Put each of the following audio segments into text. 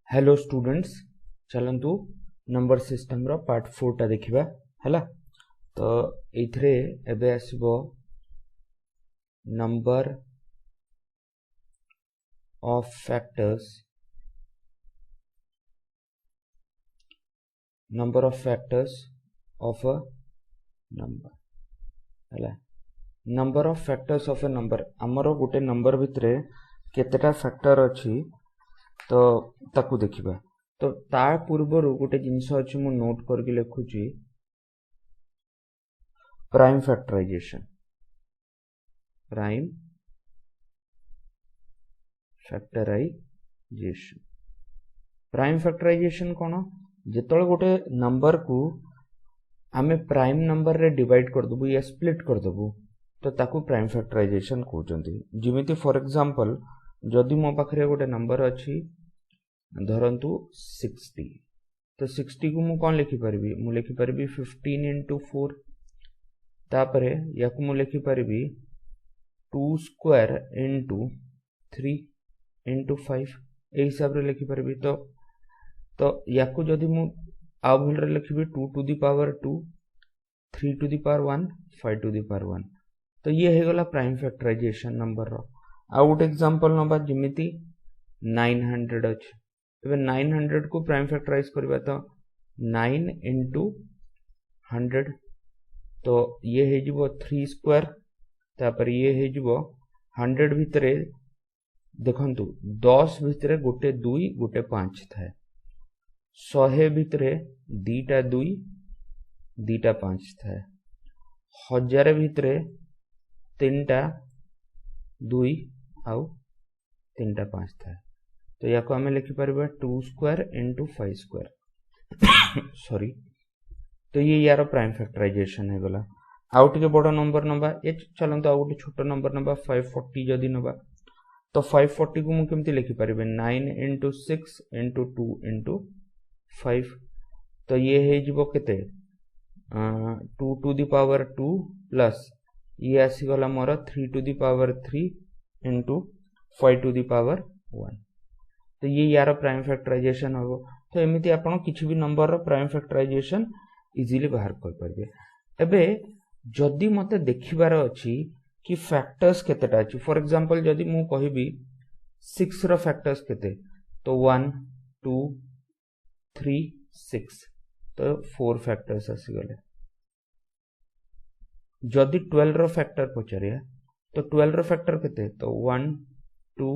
Hello students, चलतु number system रो part 4 टा देखिबा हला। तो एथरे एबे आसीबो number of factors of a number हला। Number of factors of a number हमरो गुटे नंबर भितरे केतेटा फैक्टर अछि तो ताकू देखिबा। तो तार पूर्वरु गोटे जिनस अछि मु नोट करके लिखुची प्राइम फैक्टराइजेशन। प्राइम फैक्टराइजेशन कोन जेतल गोटे नंबर को आमे प्राइम नंबर रे डिवाइड कर दबु या स्प्लिट कर दबु तो ताकू प्राइम फैक्टराइजेशन कहउचंती। जिमिति फॉर एग्जांपल जदि मो पाखरे गोटे नंबर अछि धरंतु 60, तो 60 को मु कोन लिखि परबी, मु लिखि परबी 15 into 4। तापरे याकू मु लिखि परबी 2 square into 3 into 5 ए हिसाब रे लिखि परबी। तो याकू जदि मु आ भूल रे लिखिबी 2 to the power 2, 3 to the power 1, 5 to the power 1। तो ये हे गला प्राइम फैक्टराइजेशन नंबर रो। आ गोटे एग्जांपल नबा जिमिति 900 अछि। एबे 900 को प्राइम फैक्टराइज करबा तो 9 into 100, तो ये हे जिवो 3 स्क्वायर। तापर ये हे जिवो 100 भितरे देखंतु 10 भितरे गोटे 2 गोटे 5 थाए, 100 भितरे दीटा 2 दीटा 5 थाए, 1000 भितरे 3टा 2 आउ 3टा 5 थाए। तो याको हमें लिखि परबा 2 स्क्वायर into 5 स्क्वायर सॉरी। तो ये यार प्राइम फैक्टराइजेशन है गला। आउ टिके बड़ नंबर नबा ए चलंतो आउ गोटे छोटो नंबर नबा 540 जदि नबा तो 540 को मु केमति लिखि परबे 9 into 6 into 2 into 5। तो ये हे जिवो केते 2 to the power 2 प्लस ये आसी गला मोर 3 to the power 3 into 5 to the power 1। तो ये यार प्राइम फैक्टराइजेशन हो। तो एमिति आपण किछि भी नंबर रो प्राइम फैक्टराइजेशन इजीली बाहर कर परबे। एबे जदि मते देखिबार अछि कि फैक्टर्स केतेटा अछि, फॉर एग्जांपल जदि मु कहिबी 6 रो फैक्टर्स केते तो 1 2 3 6 तो 4 फैक्टर्स आसी गले। जदि 12 रो फैक्टर पचारिया तो 12 रो फैक्टर केते तो 1 2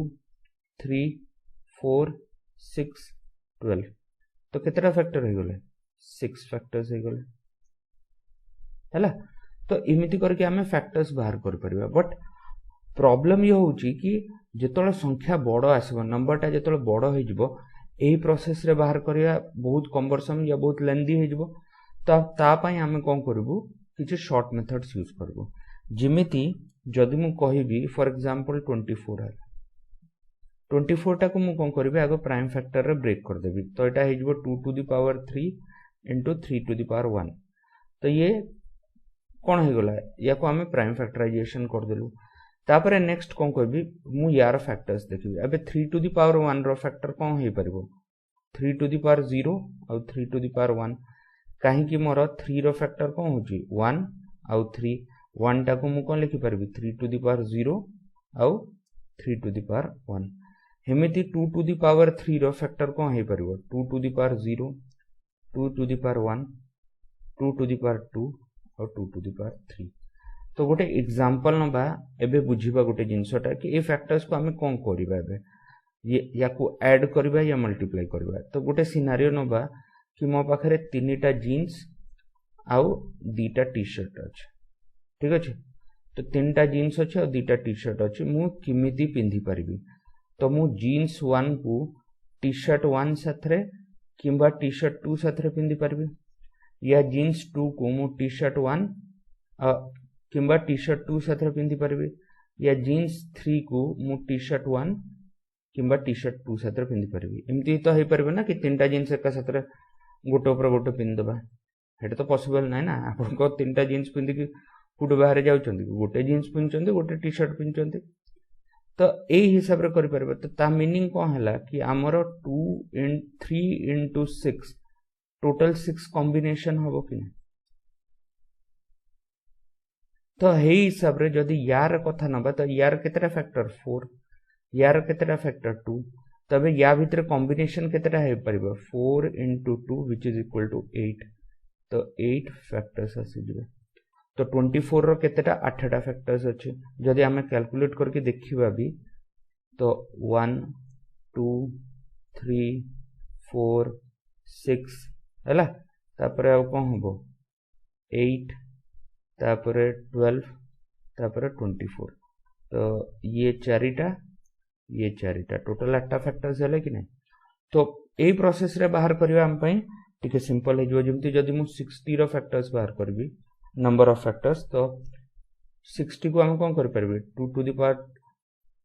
3 4 6 12 तो केतेटा फैक्टर हो गले 6 फैक्टर्स हो गले हैला। तो इमिति करके हमें फैक्टर्स बाहर कर परिबा। बट प्रॉब्लम ये होउची कि जेतोले संख्या बड़ आसीबो नंबरटा जेतोले बड़ हो जिवो एही प्रोसेस रे बाहर करिया बहुत कम्बरसम या बहुत लेंदी हो जिवो। तो ता पई हमें कोन करबो किछि शॉर्ट मेथड्स यूज करबो। जिमिति जदि मु कहिबी फॉर एग्जांपल 24 है 24 टा को मु कोन करबी आगो प्राइम फैक्टर रे ब्रेक कर देबी। तो एटा हे जिवो 2 to the power 3 into 3 to the power 1। तो ये कोन हे गला या को हमें प्राइम फैक्टराइजेशन कर देलु। तापरे नेक्स्ट कोन करबी मु यार फैक्टर्स देखबी। अबे 3 to the power 1 रो फैक्टर कोन हे परबो 3 to the power 0 और 3 to the power 1। काहे कि मोर 3 रो फैक्टर कोन होची 1 और 3 1 टा को मु कोन लिखि परबी 3 to the power 0 और 3 to the power 1। हेमिति 2 to the power 3 रो फैक्टर कोन हे परबो 2 to the power 0 2 to the power 1 2 to the power 2 और 2 to the power 3। तो गोटे एग्जांपल नबा एबे बुझिबा गोटे जिंसटा कि ए फैक्टर्स को हमें कोन करिबा एबे ये याकू ऐड करबा या मल्टीप्लाई करबा। तो गोटे सिनेरियो नबा कि मो पाखरे 3टा जीन्स आउ 2टा टी-शर्ट अछि, ठीक अछि। तो 3टा जीन्स अछि और 2टा टी-शर्ट अछि, मु किमिति पिंधि परबी। तो मु जीन्स 1 को टी-शर्ट 1 साथरे किंबा टी-शर्ट 2 साथरे पिंधि परबी, या जीन्स 2 को मु टी-शर्ट 1 किंबा टी-शर्ट 2 साथरे पिंधि परबी, या जीन्स 3 को मु टी-शर्ट 1 किंबा टी-शर्ट 2 साथरे पिंधि परबी। एमती तो हे परबे ना कि 3टा जीन्स एका साथरे गोटे ऊपर गोटे पिंधि दबा, हेटा तो पॉसिबल नै ना। आपन को 3टा जीन्स पिंधि कि फुट बाहर जाउचंदी गोटे जीन्स पिंचंदी गोटे टी-शर्ट पिंचंदी। तो यही हिसाब रे करि परबे तो ता मीनिंग कोन हला कि हमर 2 इन 3 into 6 टोटल 6 कॉम्बिनेशन हबो कि तो हे हिसाब रे जदी यार कथा नबा तो यार केतरा फैक्टर 4 यार केतरा फैक्टर 2 तबे या भीतर कॉम्बिनेशन केतरा हे परबो 4 into 2 which is equal to 8 तो 8 फैक्टर्स आसी जबे तो 24 रो केतेटा 8टा फैक्टर्स अछि जदी हमें कैलकुलेट करके देखिबा भी तो 1 2 3 4 6 हैला तापरे आ कोन हबो 8 तापरे 12 तापरे 24 तो ये चारिटा टोटल 8टा फैक्टर्स हेले कि नै तो एई प्रोसेस रे बाहर करबा हम पई टिके सिंपल हे जो जेमति जदी मु 60 रो फैक्टर्स बाहर करबी नंबर ऑफ फैक्टर्स तो 60 को हम कोन कर परबे 2 to the power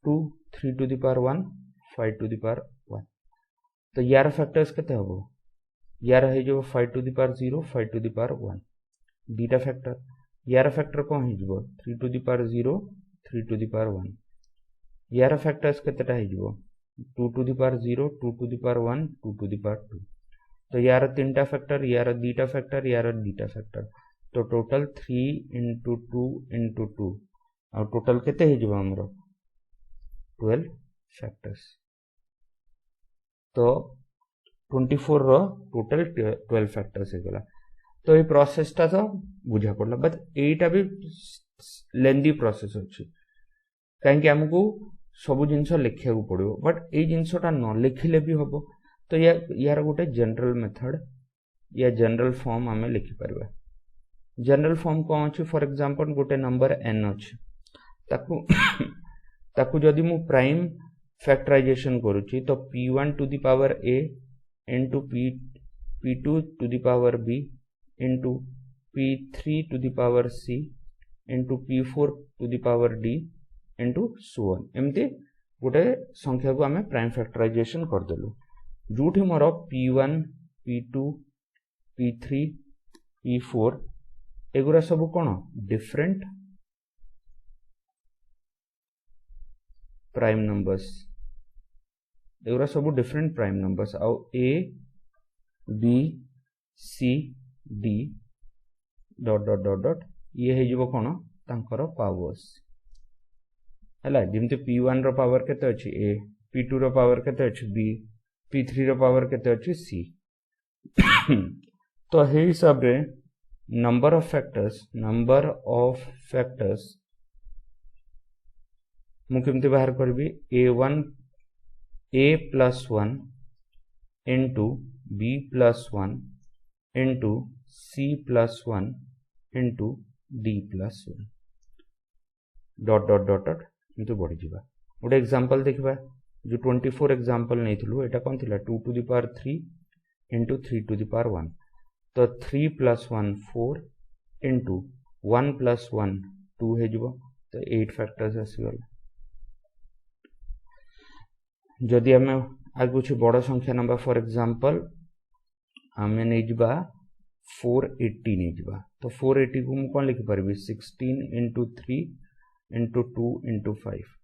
2 3 to the power 1 5 to the power 1 तो यार फैक्टर्स केते हबो यार हे जो 5 to the power 0 5 to the power 1 beta factor यार फैक्टर कोन हे जबो 3 to the power 0 3 to the power 1 यार फैक्टर्स केतेटा हे जबो 2 to the power 0 2 to the power 1 2 to the power 2 तो यार तीनटा फैक्टर यार बीटा फैक्टर यार बीटा फैक्टर तो टोटल 3 into 2 into 2 और टोटल केते हे जबो हमरो 12 फैक्टर्स तो 24 रो टोटल 12 फैक्टर्स हे गला तो ये प्रोसेस ता तो बुझा पड़ला बट एटा भी लेंदी प्रोसेस अछि काहे कि हमकु सब जिंस लिखिया को पड़ियो बट ए जिंसटा न लिखिले भी हबो तो यार गोटे जनरल मेथड या जनरल फॉर्म हमें लिखि परबा जनरल फॉर्म कोन अछि फॉर एग्जांपल गोटे नंबर n अछि ताकू जदी मु प्राइम फैक्टराइजेशन करूची तो p1 to the power a into p2 to the power b into p3 to the power c into p4 to the power d into so on एमती गोटे संख्या को हमें प्राइम फैक्टराइजेशन कर देलु जोठी मोर p1 p2 p3 p4 एगुरा सब कोन डिफरेंट प्राइम नंबर्स एगुरा सब डिफरेंट प्राइम नंबर्स आ a b c d dot dot dot dot ये हे जबो कोन तांकर पावर्स हला जेमते p1 रो पावर केते अछि a p2 रो पावर केते अछि b p3 रो पावर केते अछि c तो हे हिसाब रे नंबर ऑफ फैक्टर्स मु केमते बाहर करबी a plus 1 into b plus 1 into c plus 1 into d plus 1 dot dot dot dot into बढ़ी जिबा गोटे एग्जांपल देखबा जो 24 एग्जांपल नैथिलु एटा कोन थिला 2 to the power 3 into 3 to the power 1 तो 3 plus 1 4 into 1 plus 1 2 हे जिवो तो 8 फैक्टर्स आसीगल जदि हमें आ कुछ बड़ संख्या नंबर फॉर एग्जांपल हमें नै जिबा 480 नै जिबा तो 480 को हम कोन लिखि परबी 16 into 3 into 2 into 5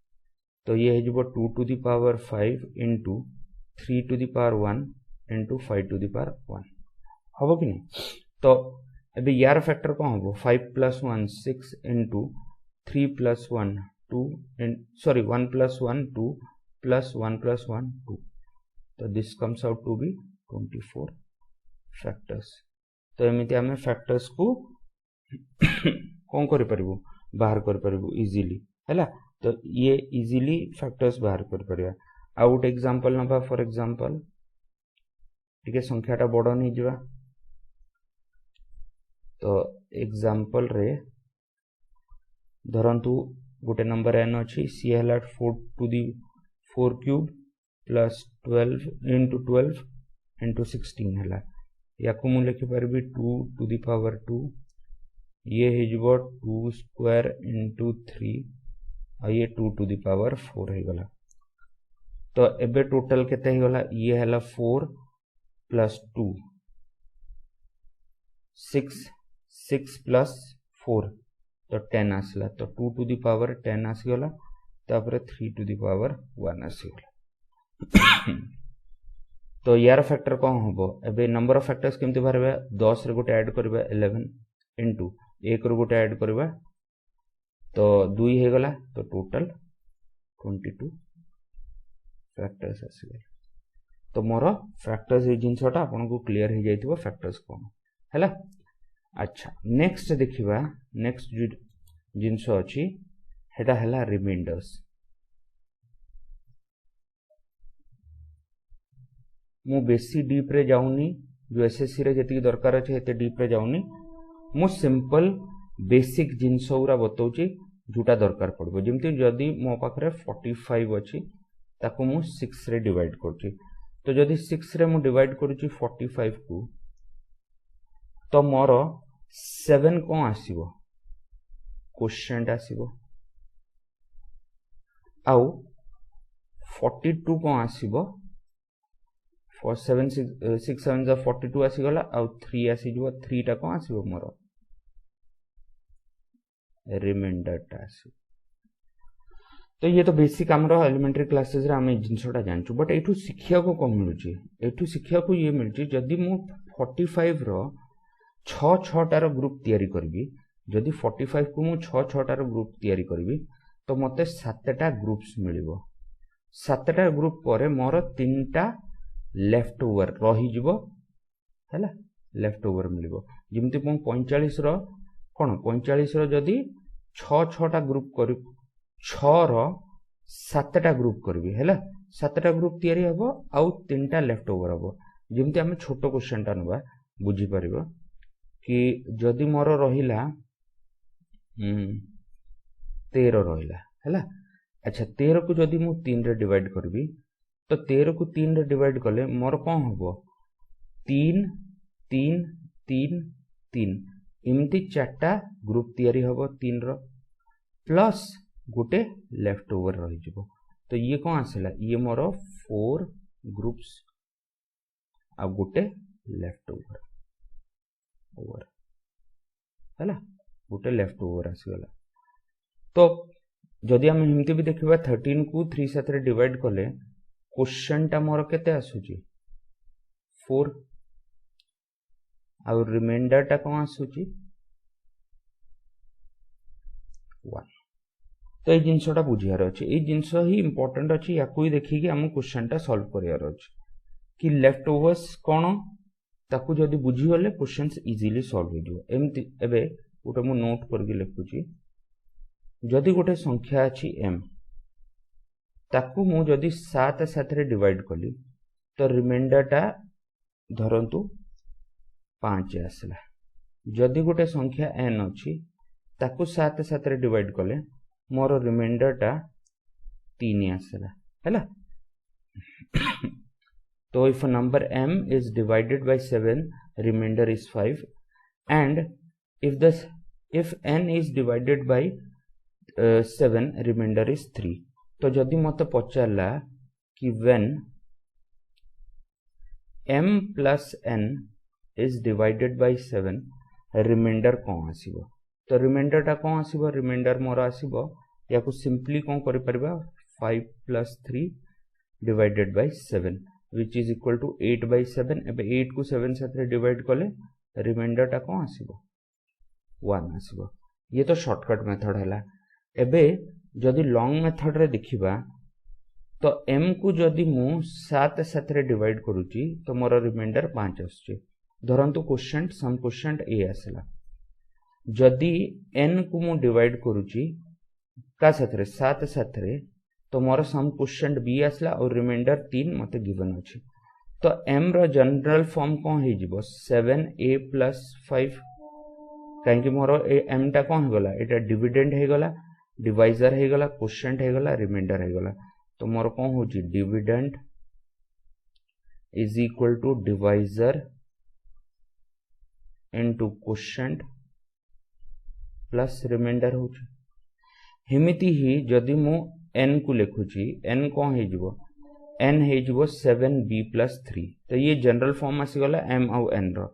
तो ये है जो 2 to the power 5 into 3 to the power 1 into 5 to the power 1 हबो कि नहीं तो अबे यार फैक्टर कौन हबो 5 plus 1 6 into 3 plus 1 2 sorry 1 plus 1 2 plus 1 plus 1 2 तो this comes out to be 24 factors तो एमिति हमें फैक्टर्स को कौन करि परिबो बाहर कर परिबो इजीली हैला तो ये इजीली फैक्टर्स बाहर कर परिबा आउट एग्जांपल नबा फॉर एग्जांपल ठीक संख्याटा बड़ नहीं जिबा तो एग्जांपल रे धरंतु गोटे नंबर n अछि सी हला 4 to the 4 cube plus 12 into 12 into 16 हला याकु मु लिखि परबी 2 to the power 2 ये हे जबो 2 square into 3 आ ये 2 to the power 4 हे गला तो एबे टोटल केते हे गला ये हला 4 plus 2 6 plus 4 तो 10 आसला तो 2 to the power 10 आसी गला तापर 3 टू द पावर 1 आसीगला तो यार फैक्टर कौन हम एबे नंबर ऑफ फैक्टर्स केमती बाहर 10 रे गोटे ऐड करबा 11 इनटू 1 रे गोटे ऐड करबा तो 2 हे गला तो टोटल 22 फैक्टर्स आसीगला तो मोर फैक्टर्स ये जिनसटा आपन को क्लियर हो जाइथिबो फैक्टर्स कोन हैला। अच्छा नेक्स्ट देखिबा नेक्स्ट जिनस अछि हेटा हैला रिमाइंडर्स मु बेसी डीप रे जाउनी जो एसएससी रे जति दरकार अछि एते डीप रे जाउनी मु सिंपल बेसिक जिनस उरा बतौची जोटा दरकार पड़बो जेमति जदी मो पाखरे 45 अछि ताको मु 6 रे डिवाइड करची तो जदी 6 रे मु डिवाइड करूची 45 को तो मोर 7 कोन आसीबो क्वेश्चन आसीबो आउ 42 कोन आसीबो for 7 6 7 जा 42 आसी गला आउ 3 आसी जो 3 टा कोन आसीबो मोर रिमाइंडर टा आसी तो ये तो बेसिक हमरो एलिमेंटरी क्लासेस रे हम जिनसटा जानछु बट एठु शिक्षा को कम मिलुची एठु शिक्षा को ये मिलची जदी मु 45 रो 6 टार ग्रुप तयारी करबी जदी 45 को मु 6 टार ग्रुप तयारी करबी तो मते 7 टा ग्रुप्स मिलिबो 7 टा ग्रुप परे मोर 3 टा लेफ्ट ओवर रही जिवो हैला लेफ्ट ओवर मिलिबो जिमति मु 45 रो कोन 45 रो जदी 6 टा ग्रुप करी 6 रो 7 टा ग्रुप करबी हैला 7 टा ग्रुप तयारी हबो आउ 3 टा लेफ्ट ओवर हबो जिमति हम छोटो क्वेश्चन टा नबा बुझी परिबो कि जदी मोर रहिला 13 रहिला हैला। अच्छा 13 को जदी मु 3 रे डिवाइड करबी तो 13 को 3 रे डिवाइड कले मोर कोन हबो 3 3 3 3 इमती चारटा ग्रुप तयारी हबो 3 रो प्लस गोटे लेफ्ट ओवर रही जिवो तो ये कोन आसला ये मोर 4 ग्रुप्स आ गोटे लेफ्ट ओवर हैला गोटे लेफ्ट ओवर आसीगला तो जदी हम हिमती भी देखिबा 13 को 3 साथ रे डिवाइड कले क्वेश्चन टा मोर केते आसुची 4 और रिमाइंडर टा कोन आसुची 1 तो ये जिनसटा बुझियार अछि ए जिनस ही इंपोर्टेंट अछि याकू ही देखि कि हम क्वेश्चन टा सॉल्व करियार अछि कि लेफ्ट ओवर्स कोन ताकू जदी बुझी होले क्वेश्चंस इजीली सॉल्व हो जो एमति एबे गोटे मु नोट करके लिखुची जदी गोटे संख्या अछि m ताकू मु जदी 7 साथ रे डिवाइड कली तो रिमाइंडर टा धरंतु 5 आसला जदी गोटे संख्या n अछि ताकू 7 साथ रे डिवाइड कले मोर रिमाइंडर टा 3 आसला हैला। तो if a number m is divided by 7 remainder is 5 and if n is divided by 7 remainder is 3 तो जदि मते पचारला कि when m plus n is divided by 7 remainder कौन आसीबो तो रिमाइंडर टा कौन आसीबो रिमाइंडर मोर आसीबो याकू सिंपली कौन करि परबा 5 plus 3 divided by 7 which is equal to 8 by 7 एबे 8 को 7 साथ रे डिवाइड कले रिमाइंडर टा कौन आसीबो 1 आसीबो ये तो शॉर्टकट मेथड हैला। एबे जदि लॉन्ग मेथड रे देखिबा तो m को जदि मु 7 साथ रे डिवाइड करूची तो मोर रिमाइंडर 5 आछी धरंतु क्वेश्चन सम क्वेश्चन ए आसला जदि n को मु डिवाइड करूची का साथ रे 7 साथ रे तो मोर सम क्वेश्चन बी आसला और रिमाइंडर 3 मते गिवन अछि तो m रो जनरल फॉर्म कोन हे जिवो 7a + 5 काहे कि मोर ए m टा कोन गला एटा डिविडेंड हे गला डिवाइजर हे गला क्वेश्चन हे गला रिमाइंडर हे गला तो मोर कोन होची dividend is equal to divisor into question plus reminder होची हिमिति ही जदि मु n को लिखुची n कौन हे जिवो n हे जिवो 7b + 3 तो ये जनरल फॉर्म आसी गला m और n रो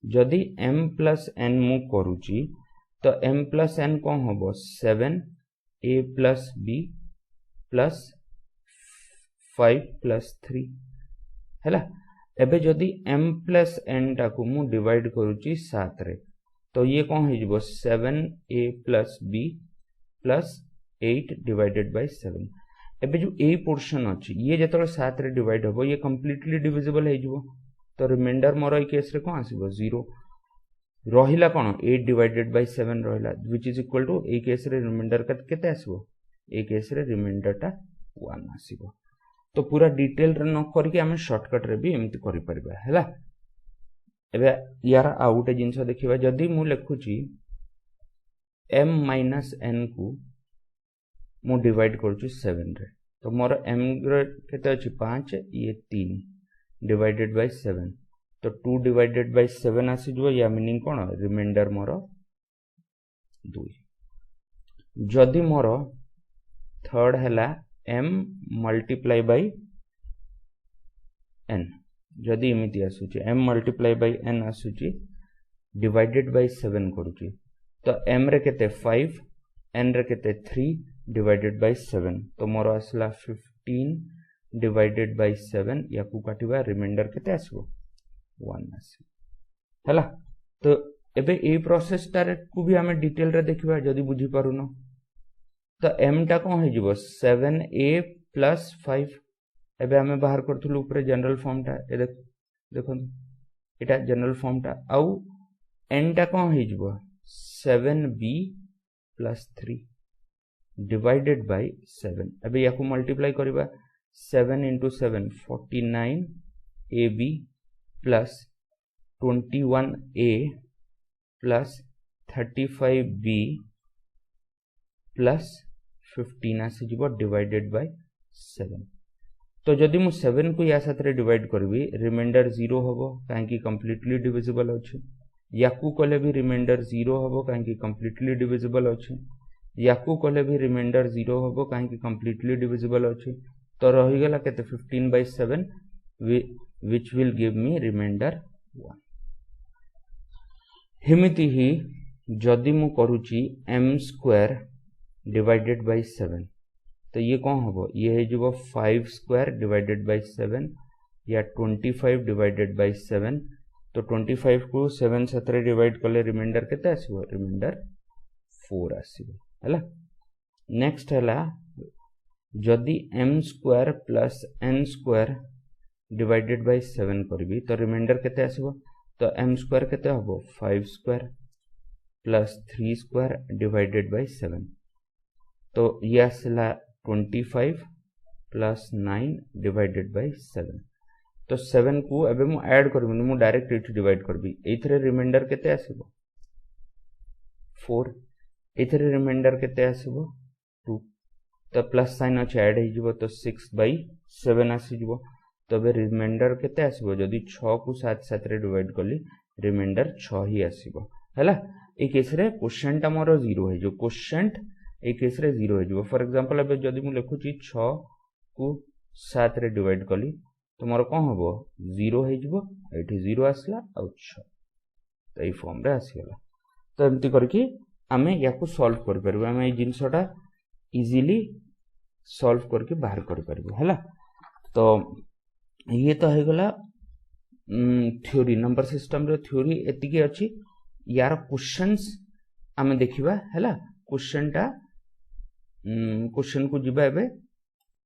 जदि m + n मु करूची तो m + n कौन होबो 7a + b प्लस 5 प्लस 3 हैला एबे जदि m प्लस n टाकू मु डिवाइड करूची 7 रे तो ये कौन है जीवो 7a plus b plus 8 divided by 7 एबे जो a पोर्शन अछि ये जतले 7 रे डिवाइड होबो ये कंप्लीटली डिविजिबल है जीवो तो रिमाइंडर मोर ए केस रे कोन आसीबो 0 रहिला कोन 8 डिवाइडेड बाय 7 रहिला व्हिच इज इक्वल टू ए केस रे रिमाइंडर केते आसीबो ए केस रे रिमाइंडर टा 1 आसीबो तो पूरा डिटेल रे न करके हमें शॉर्टकट रे भी एमती करि परबा हैला एबे यार आउट जिंस देखिबा जदी मु लिखुची m माइनस n को मु डिवाइड करूची 7 रे तो मोर m रे केते अछि 5 ये 3 डिवाइडेड बाय 7 तो 2 डिवाइडेड बाय 7 आसी जो या मीनिंग कोन रिमाइंडर मोर 2 जदी मोर थर्ड हैला m मल्टीप्लाई बाय n जदी एमिति आसुची m मल्टीप्लाई बाय n आसुची डिवाइडेड बाय 7 करूची तो m रे केते 5 n रे केते 3 डिवाइडेड बाय 7 तो मोर आसला 15 डिवाइडेड बाय 7 याकू काटिबा रिमाइंडर केते आसबो 1 आसी हला तो एबे ए प्रोसेस टारे को भी हमें डिटेल रे देखिबा जदी बुझी पारुनो तो m टा कोन हे जिवो 7a प्लस 5 एबे हमें बाहर करथुलु ऊपर जनरल फॉर्म टा ए देखन एटा जनरल फॉर्म टा आउ n टा कोन हे जिवो 7b प्लस 3 डिवाइडेड बाय 7 अबे याकू मल्टीप्लाई करिबा 7 into 7 49 ab plus 21a plus 35b plus 15 आसी जिवो डिवाइडेड बाय 7 तो जदि मु 7 को या साथ रे डिवाइड करबी रिमाइंडर 0 होबो काहे कि कंप्लीटली डिविजिबल अछि याकू कोले भी रिमाइंडर 0 होबो काहे कि कंप्लीटली डिविजिबल अछि याकू कोले भी रिमाइंडर 0 होबो काहे कि कंप्लीटली डिविजिबल अछि तो रही गला केते 15 by 7 which will give me remainder 1 हिमिति ही जदि मु करूची m स्क्वायर डिवाइडेड बाय 7 तो ये कौन होबो ये है जो 5 स्क्वायर डिवाइडेड बाय 7 या 25 डिवाइडेड बाय 7 तो 25 को 7 सतरे डिवाइड करले रिमाइंडर केते आसीबो रिमाइंडर 4 आसीबो हला नेक्स्ट हला जदि m square plus n square divided by 7 करबी तो रिमाइंडर केते आसीबो तो m स्क्वायर केते होबो 5 square plus 3 square divided by 7 तो ये आसला 25 प्लस 9 डिवाइडेड बाय 7 तो 7 को एबे मु ऐड करबी मु डायरेक्ट इट डिवाइड करबी एथरे रिमाइंडर केते आसीबो 4 एथरे रिमाइंडर केते आसीबो 2 तो प्लस साइन अछि ऐड हे जिवो तो 6 by 7 आसी जिवो तबे रिमाइंडर केते आसीबो जदी 6 को 7 7 रे डिवाइड करली रिमाइंडर 6 ही आसीबो हैला ए केस रे क्वोशिएंट हमरो 0 है जो क्वोशिएंट ए केस रे 0 है जो फॉर एग्जांपल अबे जदी मु लिखुची 6 को 7 रे डिवाइड करली तो मोर कोन होबो 0 है जिवो एठी 0 आसला आ 6 तो ए फॉर्म रे आसीला तो एम्ति करके हमें याकू सॉल्व कर परबो हमें ए जिंसटा इजीली सॉल्व करके बाहर कर परबो हैला तो ये तो है गला थ्योरी नंबर सिस्टम रे थ्योरी एतिके अछि यार क्वेश्चंस हमें देखिबा हैला क्वेश्चन टा क्वेश्चन को जिबा एबे